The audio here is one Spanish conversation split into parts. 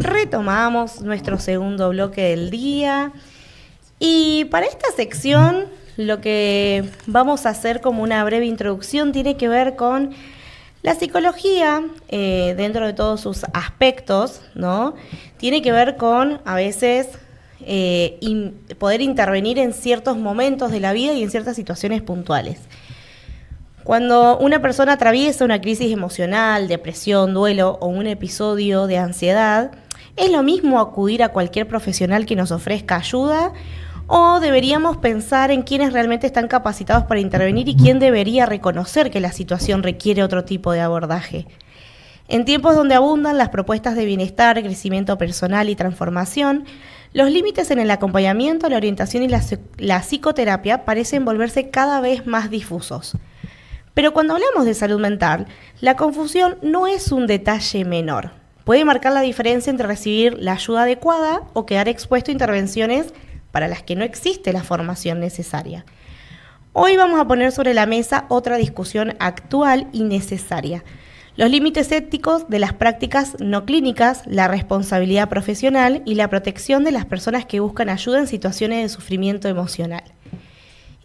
retomamos nuestro segundo bloque del día y para esta sección lo que vamos a hacer como una breve introducción tiene que ver con la psicología dentro de todos sus aspectos, ¿no? Tiene que ver con a veces poder intervenir en ciertos momentos de la vida y en ciertas situaciones puntuales. Cuando una persona atraviesa una crisis emocional, depresión, duelo o un episodio de ansiedad, ¿es lo mismo acudir a cualquier profesional que nos ofrezca ayuda? ¿O deberíamos pensar en quiénes realmente están capacitados para intervenir y quién debería reconocer que la situación requiere otro tipo de abordaje? En tiempos donde abundan las propuestas de bienestar, crecimiento personal y transformación, los límites en el acompañamiento, la orientación y la psicoterapia parecen volverse cada vez más difusos. Pero cuando hablamos de salud mental, la confusión no es un detalle menor. Puede marcar la diferencia entre recibir la ayuda adecuada o quedar expuesto a intervenciones para las que no existe la formación necesaria. Hoy vamos a poner sobre la mesa otra discusión actual y necesaria: los límites éticos de las prácticas no clínicas, la responsabilidad profesional y la protección de las personas que buscan ayuda en situaciones de sufrimiento emocional.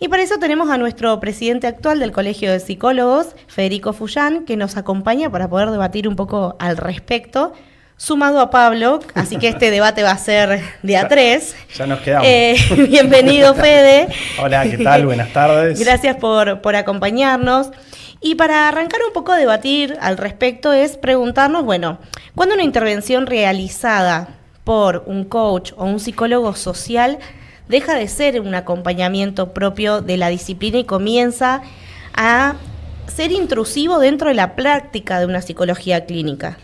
Y para eso tenemos a nuestro presidente actual del Colegio de Psicólogos, Federico Fullán, que nos acompaña para poder debatir un poco al respecto, sumado a Pablo, así que este debate va a ser de a tres. Ya nos quedamos. Bienvenido, Fede. Hola, ¿qué tal? Buenas tardes. Gracias por acompañarnos. Y para arrancar un poco a debatir al respecto es preguntarnos, bueno, ¿cuándo una intervención realizada por un coach o un psicólogo social deja de ser un acompañamiento propio de la disciplina y comienza a ser intrusivo dentro de la práctica de una psicología clínica?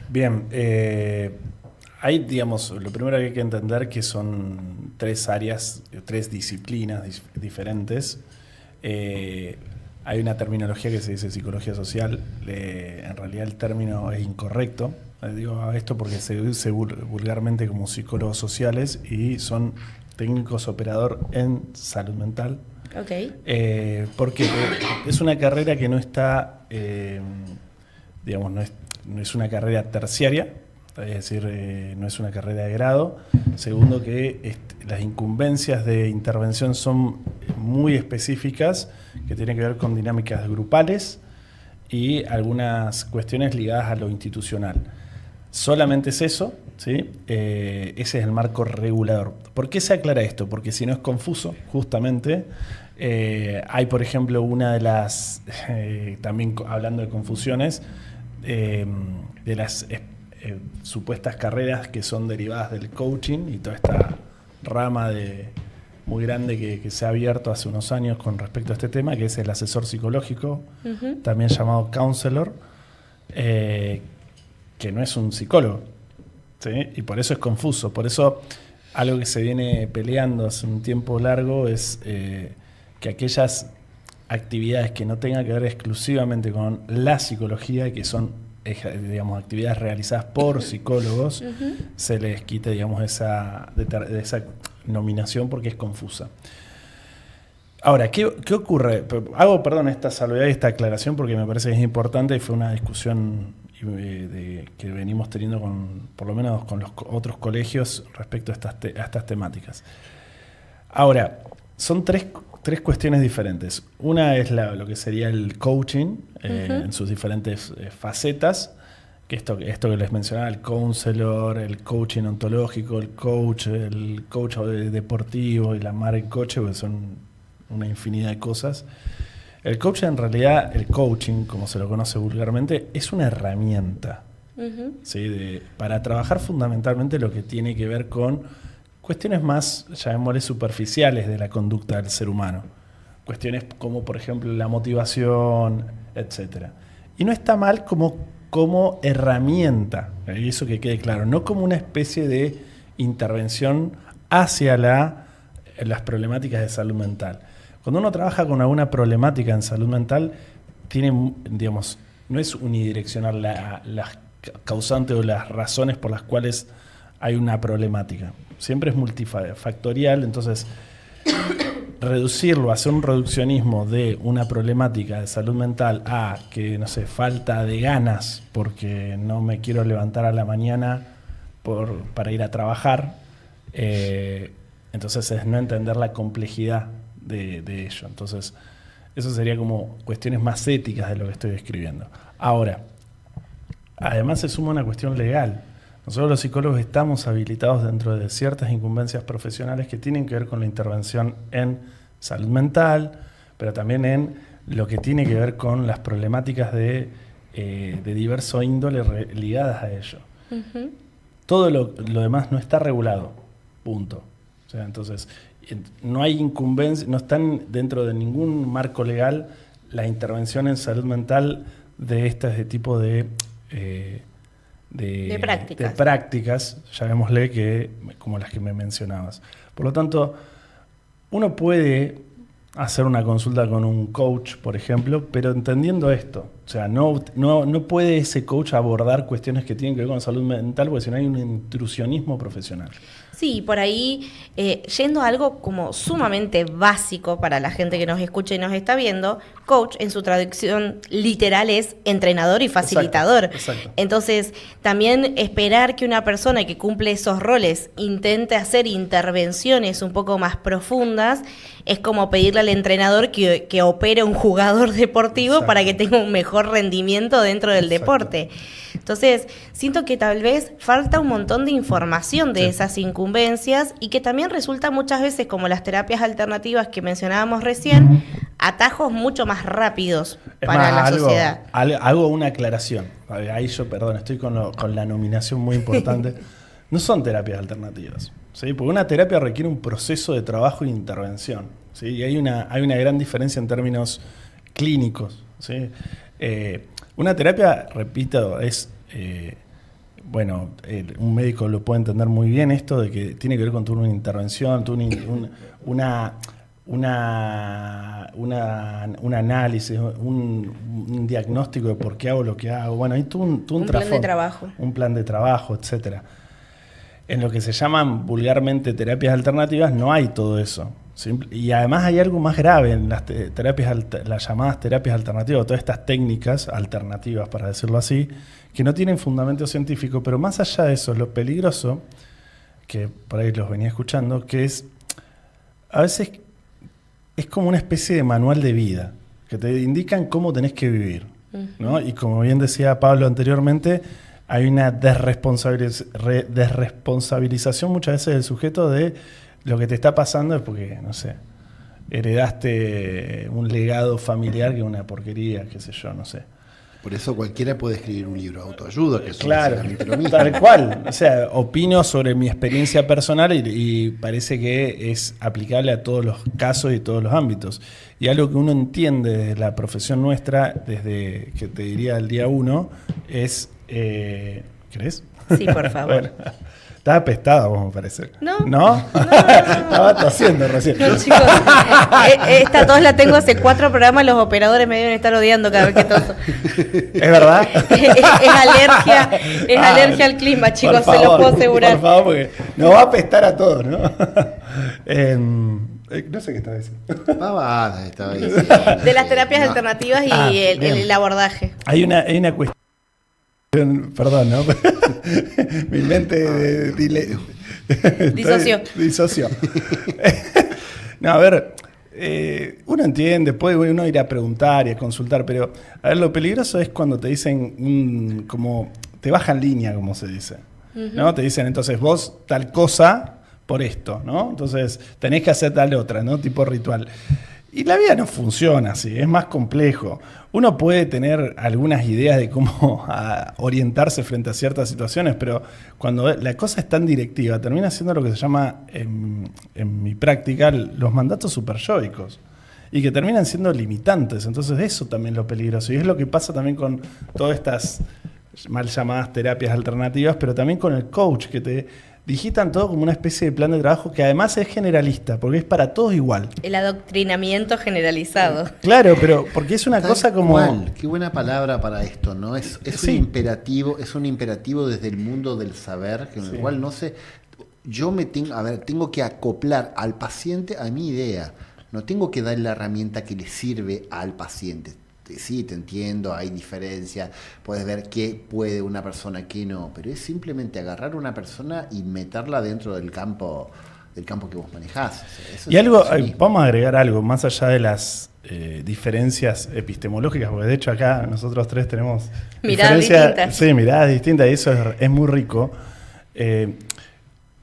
Bien, hay, digamos, lo primero que hay que entender que son tres áreas, tres disciplinas diferentes. Hay una terminología que se dice psicología social, en realidad el término es incorrecto. Digo esto porque se dice vulgarmente como psicólogos sociales y son técnicos operador en salud mental. Okay. Porque es una carrera que no está, digamos, no es una carrera terciaria, es decir, no es una carrera de grado. Segundo, que las incumbencias de intervención son muy específicas, que tienen que ver con dinámicas grupales y algunas cuestiones ligadas a lo institucional. Solamente es eso, ¿sí? Ese es el marco regulador. ¿Por qué se aclara esto? Porque si no es confuso, justamente. Hay, por ejemplo, una de las, también hablando de confusiones, de las supuestas carreras que son derivadas del coaching y toda esta rama muy grande que se ha abierto hace unos años con respecto a este tema, que es el asesor psicológico, también llamado counselor, que no es un psicólogo, ¿sí? Y por eso es confuso. Por eso algo que se viene peleando hace un tiempo largo es que aquellas actividades que no tengan que ver exclusivamente con la psicología, que son, digamos, actividades realizadas por psicólogos, se les quite, digamos, esa nominación porque es confusa. Ahora, ¿qué ocurre? Hago, perdón, esta salvedad y esta aclaración porque me parece que es importante y fue una discusión que venimos teniendo por lo menos con los otros colegios respecto a estas temáticas. Ahora, son tres cuestiones diferentes. Una es lo que sería el coaching en sus diferentes facetas, que esto que les mencionaba, el counselor, el coaching ontológico, el coach deportivo y la marca coach, porque son una infinidad de cosas. El coaching, en realidad, el coaching, como se lo conoce vulgarmente, es una herramienta, ¿sí? Para trabajar fundamentalmente lo que tiene que ver con cuestiones más, llamémosle, superficiales de la conducta del ser humano. Cuestiones como, por ejemplo, la motivación, etc. Y no está mal como herramienta, y eso que quede claro, no como una especie de intervención hacia las problemáticas de salud mental. Cuando uno trabaja con alguna problemática en salud mental, tiene, digamos, no es unidireccional las causantes o las razones por las cuales hay una problemática. Siempre es multifactorial, entonces reducirlo, hacer un reduccionismo de una problemática de salud mental a que, no sé, falta de ganas porque no me quiero levantar a la mañana para ir a trabajar. Entonces es no entender la complejidad de ello. Entonces, eso sería como cuestiones más éticas de lo que estoy describiendo. Ahora, además se suma una cuestión legal. Nosotros los psicólogos estamos habilitados dentro de ciertas incumbencias profesionales que tienen que ver con la intervención en salud mental, pero también en lo que tiene que ver con las problemáticas de diverso índole ligadas a ello. Uh-huh. Todo lo demás no está regulado, punto. O sea, entonces, no hay incumbencia, no están dentro de ningún marco legal la intervención en salud mental de este tipo de prácticas, llamémosle, que como las que me mencionabas. Por lo tanto, uno puede hacer una consulta con un coach, por ejemplo, pero entendiendo esto. O sea, no puede ese coach abordar cuestiones que tienen que ver con salud mental, porque si no hay un intrusionismo profesional. Sí, por ahí, yendo a algo como sumamente básico para la gente que nos escucha y nos está viendo, coach en su traducción literal es entrenador y facilitador. Exacto. Entonces, también esperar que una persona que cumple esos roles intente hacer intervenciones un poco más profundas es como pedirle al entrenador que opere un jugador deportivo para que tenga un mejor rendimiento dentro del deporte. Entonces, siento que tal vez falta un montón de información de esas incumbencias y que también resulta muchas veces, como las terapias alternativas que mencionábamos recién, atajos mucho más rápidos para la sociedad. Hago una aclaración. Ahí yo, perdón, estoy con la nominación muy importante. No son terapias alternativas, ¿sí? Porque una terapia requiere un proceso de trabajo e intervención, ¿sí? Y hay una gran diferencia en términos clínicos, ¿sí? Una terapia, repito, es, un médico lo puede entender muy bien esto de que tiene que ver con toda una intervención, un análisis, un diagnóstico de por qué hago lo que hago. Bueno, hay todo un plan de trabajo. Un plan de trabajo, etcétera. En lo que se llaman vulgarmente terapias alternativas no hay todo eso. Y además hay algo más grave en las las llamadas terapias alternativas, todas estas técnicas alternativas, para decirlo así, que no tienen fundamento científico, pero más allá de eso, lo peligroso, que por ahí los venía escuchando, que es, a veces es como una especie de manual de vida, que te indican cómo tenés que vivir, ¿no? Y como bien decía Pablo anteriormente, hay una desresponsabilización muchas veces del sujeto de lo que te está pasando es porque, no sé, heredaste un legado familiar que es una porquería, qué sé yo, no sé. Por eso cualquiera puede escribir un libro de autoayuda, que es básicamente lo mismo. Tal cual. O sea, opino sobre mi experiencia personal y parece que es aplicable a todos los casos y todos los ámbitos. Y algo que uno entiende desde la profesión nuestra, desde que te diría el día 1, es... ¿Querés? Sí, por favor. Bueno, estaba apestada vos, me parece. ¿No? ¿No? Estaba tosiendo recién. No, chicos, esta tos la tengo hace 4 programas, los operadores me deben estar odiando cada vez que toso. ¿Es verdad? Es alergia al clima, chicos, favor, se los puedo asegurar. Por favor, porque nos va a apestar a todos, ¿no? No sé qué estaba diciendo. Estaba diciendo. De las terapias alternativas y el abordaje. Hay una cuestión. Perdón, ¿no? Mi mente disoció. No, a ver, uno entiende, puede uno ir a preguntar y a consultar, pero a ver, lo peligroso es cuando te dicen como te bajan línea, como se dice, ¿no? Te dicen, entonces vos tal cosa por esto, ¿no? Entonces tenés que hacer tal otra, ¿no? Tipo ritual. Y la vida no funciona así, es más complejo. Uno puede tener algunas ideas de cómo orientarse frente a ciertas situaciones, pero cuando la cosa es tan directiva, termina siendo lo que se llama, en mi práctica, los mandatos superyoicos, y que terminan siendo limitantes. Entonces eso también es lo peligroso. Y es lo que pasa también con todas estas mal llamadas terapias alternativas, pero también con el coach, que te digitan todo como una especie de plan de trabajo que además es generalista, porque es para todos igual. El adoctrinamiento generalizado. Claro, pero porque es una cosa como... Qué buena palabra para esto, ¿no? Es sí. un imperativo desde el mundo del saber, en el cual no sé... tengo que acoplar al paciente a mi idea. No tengo que dar la herramienta que le sirve al paciente. sí, te entiendo, hay diferencias, puedes ver qué puede una persona, qué no, pero es simplemente agarrar a una persona y meterla dentro del campo que vos manejás. O sea, eso Y es algo, sí. vamos a agregar algo, más allá de las diferencias epistemológicas, porque de hecho acá nosotros tres tenemos Miradas distintas. Sí, miradas distintas, y eso es muy rico.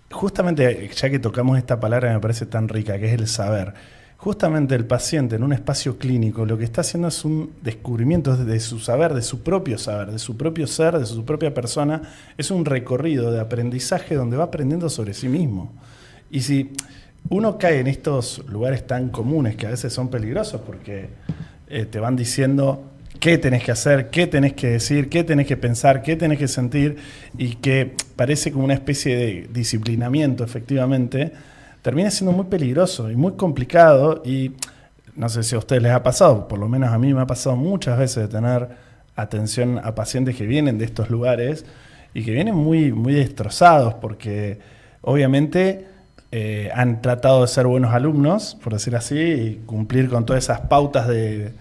Justamente, ya que tocamos esta palabra que me parece tan rica, que es el saber, justamente el paciente en un espacio clínico lo que está haciendo es un descubrimiento de su saber, de su propio ser, de su propia persona. Es un recorrido de aprendizaje donde va aprendiendo sobre sí mismo. Y si uno cae en estos lugares tan comunes que a veces son peligrosos porque te van diciendo qué tenés que hacer, qué tenés que decir, qué tenés que pensar, qué tenés que sentir, y que parece como una especie de disciplinamiento, efectivamente, termina siendo muy peligroso y muy complicado. Y no sé si a ustedes les ha pasado, por lo menos a mí me ha pasado muchas veces de tener atención a pacientes que vienen de estos lugares y que vienen muy, muy destrozados porque obviamente han tratado de ser buenos alumnos, por decir así, y cumplir con todas esas pautas de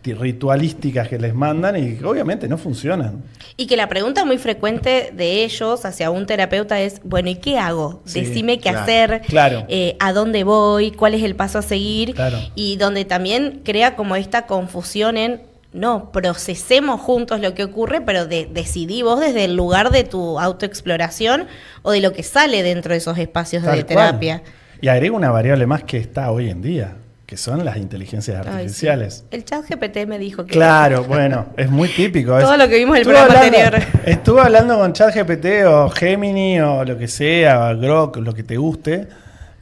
ritualísticas que les mandan y que obviamente no funcionan. Y que la pregunta muy frecuente de ellos hacia un terapeuta es, bueno, ¿y qué hago? Sí, Decime qué claro, hacer, claro. a dónde voy, cuál es el paso a seguir, Claro. y donde también crea como esta confusión en, no, procesemos juntos lo que ocurre, pero decidí vos desde el lugar de tu autoexploración o de lo que sale dentro de esos espacios Tal de cual. terapia. Y agrego una variable más que está hoy en día, que son las inteligencias Ay, artificiales. sí. El chat GPT me dijo que... Claro, bueno, es muy típico. Todo lo que vimos en el Estuve programa hablando- anterior. Estuve hablando con ChatGPT o Gemini o lo que sea, o Grok, lo que te guste,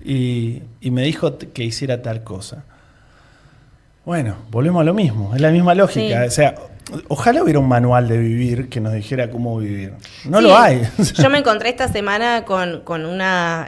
y me dijo que hiciera tal cosa. Bueno, volvemos a lo mismo, es la misma lógica. Sí. O sea, ojalá hubiera un manual de vivir que nos dijera cómo vivir. No Sí, lo hay. Yo me encontré esta semana con una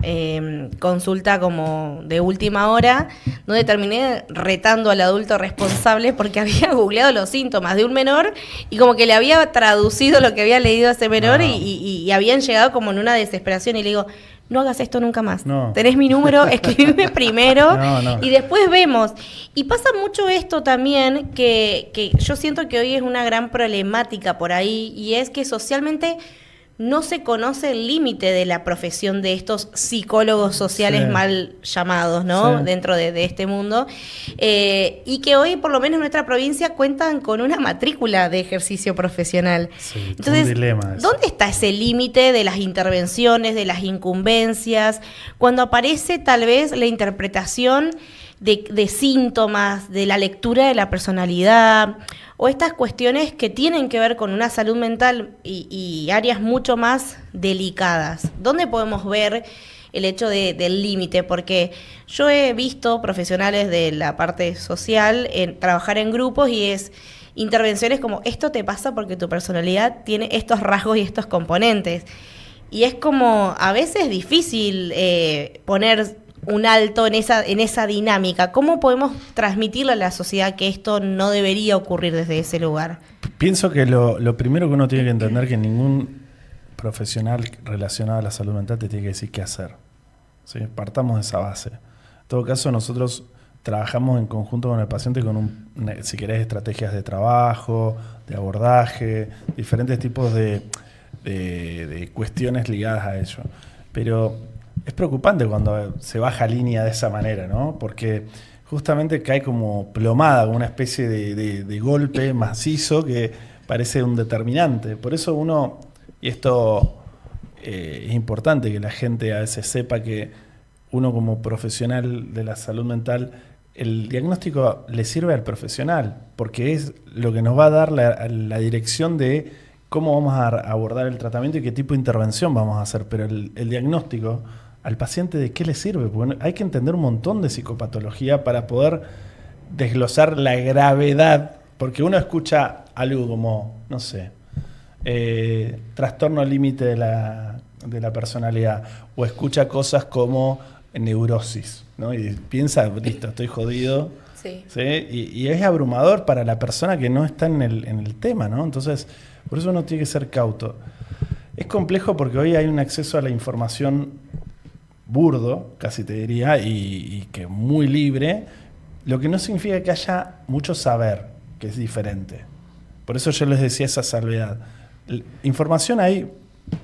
consulta como de última hora, donde terminé retando al adulto responsable porque había googleado los síntomas de un menor y como que le había traducido lo que había leído a ese menor No. y habían llegado como en una desesperación y le digo, no hagas esto nunca más. No. Tenés mi número, escribime primero No. y después vemos. Y pasa mucho esto también, que yo siento que hoy es una gran problemática por ahí, y es que socialmente no se conoce el límite de la profesión de estos psicólogos sociales Sí. mal llamados, ¿no? Sí. Dentro de este mundo. Y que hoy, por lo menos en nuestra provincia, cuentan con una matrícula de ejercicio profesional. Sí, Entonces, un dilema eso. ¿dónde está ese límite de las intervenciones, de las incumbencias, cuando aparece tal vez la interpretación de síntomas, de la lectura de la personalidad, o estas cuestiones que tienen que ver con una salud mental y áreas mucho más delicadas? ¿Dónde podemos ver el hecho del límite? Porque yo he visto profesionales de la parte social trabajar en grupos y es intervenciones como, esto te pasa porque tu personalidad tiene estos rasgos y estos componentes. Y es como a veces difícil poner un alto en esa dinámica. ¿Cómo podemos transmitirle a la sociedad que esto no debería ocurrir desde ese lugar? Pienso que lo primero que uno tiene que entender, que ningún profesional relacionado a la salud mental te tiene que decir qué hacer. ¿Sí? Partamos de esa base. En todo caso, nosotros trabajamos en conjunto con el paciente con, si querés, estrategias de trabajo, de abordaje, diferentes tipos de cuestiones ligadas a ello. Pero es preocupante cuando se baja línea de esa manera, ¿no? Porque justamente cae como plomada, como una especie de golpe macizo que parece un determinante. Por eso uno, y esto es importante que la gente a veces sepa, que uno como profesional de la salud mental, el diagnóstico le sirve al profesional, porque es lo que nos va a dar la dirección de cómo vamos a abordar el tratamiento y qué tipo de intervención vamos a hacer. Pero el diagnóstico al paciente, ¿de qué le sirve? Porque hay que entender un montón de psicopatología para poder desglosar la gravedad, porque uno escucha algo como, no sé, trastorno límite de la personalidad, o escucha cosas como neurosis, ¿no? Y piensa, listo, estoy jodido. Sí. ¿Sí? Y es abrumador para la persona que no está en el tema, ¿no? Entonces, por eso uno tiene que ser cauto. Es complejo porque hoy hay un acceso a la información burdo, casi te diría, y que muy libre, lo que no significa que haya mucho saber. que es diferente. Por eso yo les decía esa salvedad. Información hay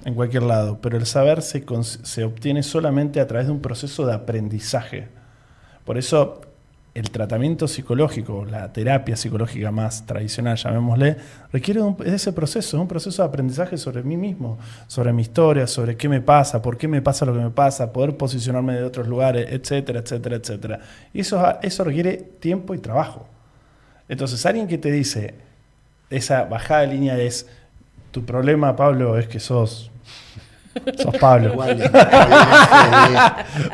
en cualquier lado, pero el saber se obtiene solamente a través de un proceso de aprendizaje. Por eso el tratamiento psicológico, la terapia psicológica más tradicional, llamémosle, requiere de ese proceso, es un proceso de aprendizaje sobre mí mismo, sobre mi historia, sobre qué me pasa, por qué me pasa lo que me pasa, poder posicionarme de otros lugares, etcétera, etcétera, etcétera. Y eso requiere tiempo y trabajo. Entonces, alguien que te dice, esa bajada de línea es, tu problema, Pablo, es que sos Pablo.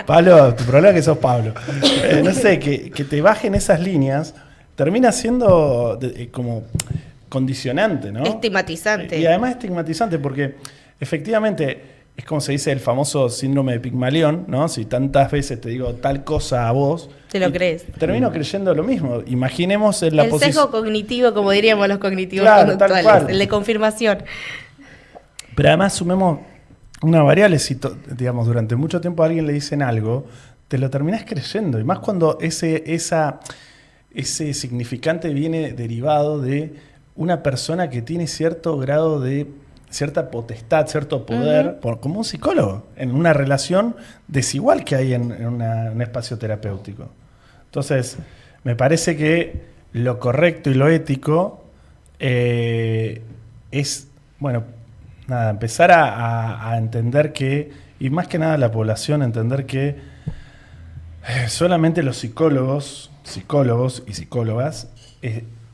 Pablo, tu problema es que sos Pablo. No sé, que te bajen esas líneas termina siendo como condicionante, ¿no? Estigmatizante. Y además estigmatizante porque efectivamente es como se dice el famoso síndrome de Pigmalión, ¿no? Si tantas veces te digo tal cosa a vos, te lo crees. Termino creyendo lo mismo. Imaginemos en la posición. El sesgo cognitivo, como diríamos los cognitivos conductuales, el de confirmación. Pero además sumemos una variable, si digamos, durante mucho tiempo a alguien le dicen algo, te lo terminás creyendo. Y más cuando ese significante viene derivado de una persona que tiene cierto grado de cierta potestad, cierto poder, como un psicólogo, en una relación desigual que hay en un espacio terapéutico. Entonces, me parece que lo correcto y lo ético es, bueno, nada, empezar a entender que, y más que nada la población, entender que solamente los psicólogos y psicólogas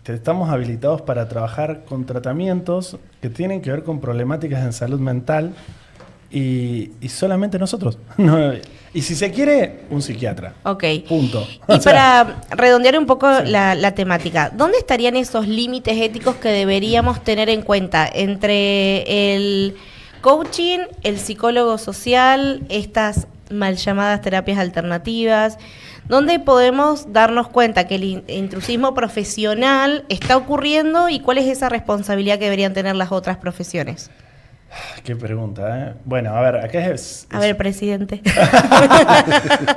estamos habilitados para trabajar con tratamientos que tienen que ver con problemáticas en salud mental y solamente nosotros. No, y si se quiere, un psiquiatra. Ok. Punto. Y para redondear un poco la temática, ¿dónde estarían esos límites éticos que deberíamos tener en cuenta entre el coaching, el psicólogo social, estas mal llamadas terapias alternativas? ¿Dónde podemos darnos cuenta que el intrusismo profesional está ocurriendo y cuál es esa responsabilidad que deberían tener las otras profesiones? Qué pregunta, ¿eh? Bueno, a ver, acá A ver, presidente.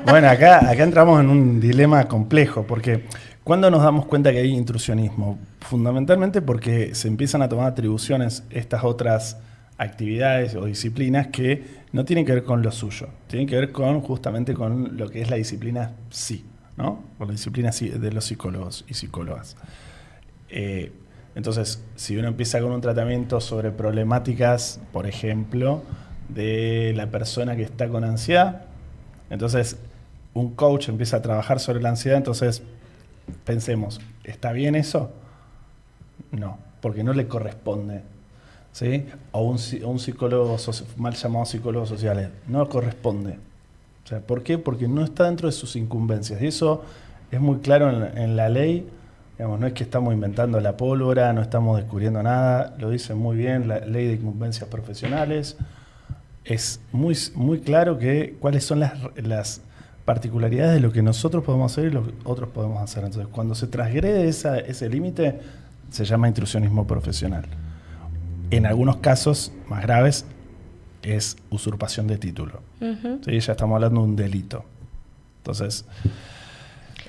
Bueno, acá entramos en un dilema complejo, porque ¿cuándo nos damos cuenta que hay intrusionismo? Fundamentalmente porque se empiezan a tomar atribuciones estas otras actividades o disciplinas que no tienen que ver con lo suyo, tienen que ver justamente con lo que es la disciplina sí, ¿no? Con la disciplina sí de los psicólogos y psicólogas. Entonces, si uno empieza con un tratamiento sobre problemáticas, por ejemplo, de la persona que está con ansiedad, entonces un coach empieza a trabajar sobre la ansiedad, entonces pensemos, ¿está bien eso? No, porque no le corresponde. ¿Sí? O un psicólogo mal llamado psicólogo social, no corresponde. O sea, ¿por qué? Porque no está dentro de sus incumbencias. Y eso es muy claro en la ley. Digamos, no es que estamos inventando la pólvora, no estamos descubriendo nada. Lo dice muy bien la ley de incumbencias profesionales. Es muy, muy claro cuáles son las particularidades de lo que nosotros podemos hacer y lo que otros podemos hacer. Entonces, cuando se transgrede ese límite, se llama intrusionismo profesional. En algunos casos más graves es usurpación de título. ¿Sí? Ya estamos hablando de un delito. Entonces,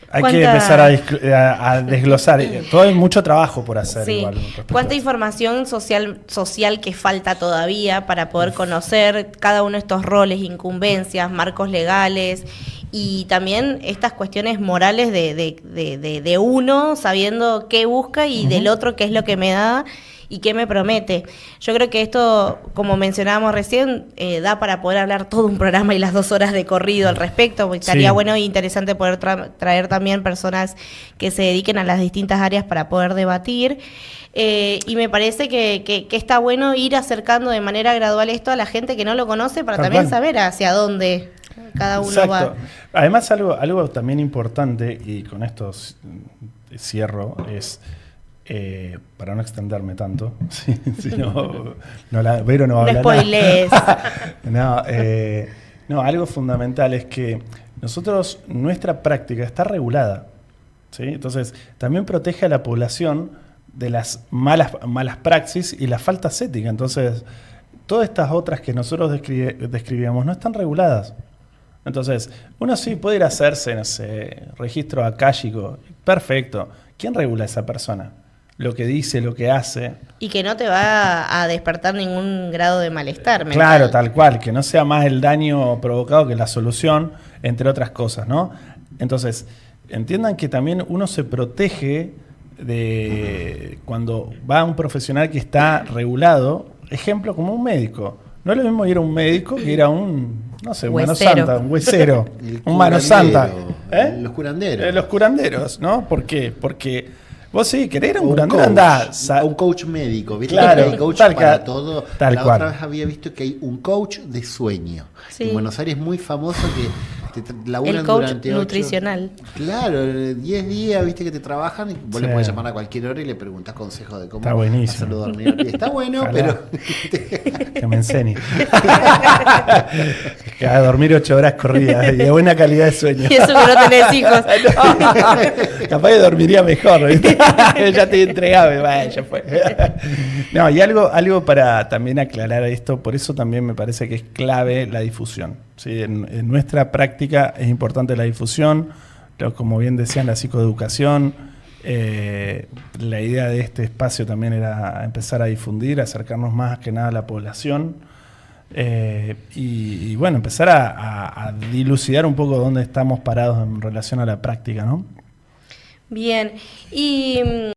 hay que empezar a desglosar. Todo hay mucho trabajo por hacer. Sí. Igual, ¿Cuánta información social que falta todavía para poder conocer cada uno de estos roles, incumbencias, marcos legales y también estas cuestiones morales de uno sabiendo qué busca y del otro qué es lo que me da y qué me promete? Yo creo que esto, como mencionábamos recién, da para poder hablar todo un programa y las 2 horas de corrido al respecto, porque estaría bueno e interesante poder traer también personas que se dediquen a las distintas áreas para poder debatir. Y me parece que está bueno ir acercando de manera gradual esto a la gente que no lo conoce para también saber hacia dónde cada uno va. Además, algo también importante, y con esto cierro, es... para no extenderme tanto, Vero no va a hablar spoilers. No, algo fundamental es que nuestra práctica está regulada, ¿sí? Entonces, también protege a la población de las malas praxis y las faltas éticas. Entonces, todas estas otras que nosotros describíamos no están reguladas. Entonces, uno sí puede ir a hacerse, no sé, registro akáshico, perfecto. ¿Quién regula a esa persona? lo que dice, lo que hace. Y que no te va a despertar ningún grado de malestar mental. Claro, tal cual, que no sea más el daño provocado que la solución, entre otras cosas, ¿no? Entonces, entiendan que también uno se protege de cuando va a un profesional que está regulado, ejemplo, como un médico. No es lo mismo ir a un médico que ir a un, no sé, un mano Huesero. santa, un huesero, El un mano curandero, santa. ¿Eh? Los curanderos. Los curanderos, ¿no? ¿Por qué? Porque vos sí, querés ir a un O curandero, coach, andá. un coach médico, ¿viste? Claro, Que hay coach tal para cual, todo. tal La cual. otra vez había visto que hay un coach de sueño. Sí. En Buenos Aires es muy famoso que laburan El coach durante nutricional. Claro, 10 días, viste que te trabajan y vos Sí. le podés llamar a cualquier hora y le preguntás consejos de cómo Está buenísimo. hacerlo dormir. Está bueno, Ojalá. pero Que me enseñe. Que haga dormir 8 horas corridas y de buena calidad de sueño. Y eso que no tenés hijos. Capaz que dormiría mejor, ¿viste? Ya te entregaba, vaya, ya fue. No, y algo para también aclarar esto, por eso también me parece que es clave la difusión. ¿Sí? En nuestra práctica es importante la difusión, como bien decían, la psicoeducación. La idea de este espacio también era empezar a difundir, acercarnos más que nada a la población. Y bueno, empezar a dilucidar un poco dónde estamos parados en relación a la práctica, ¿no? Bien. Y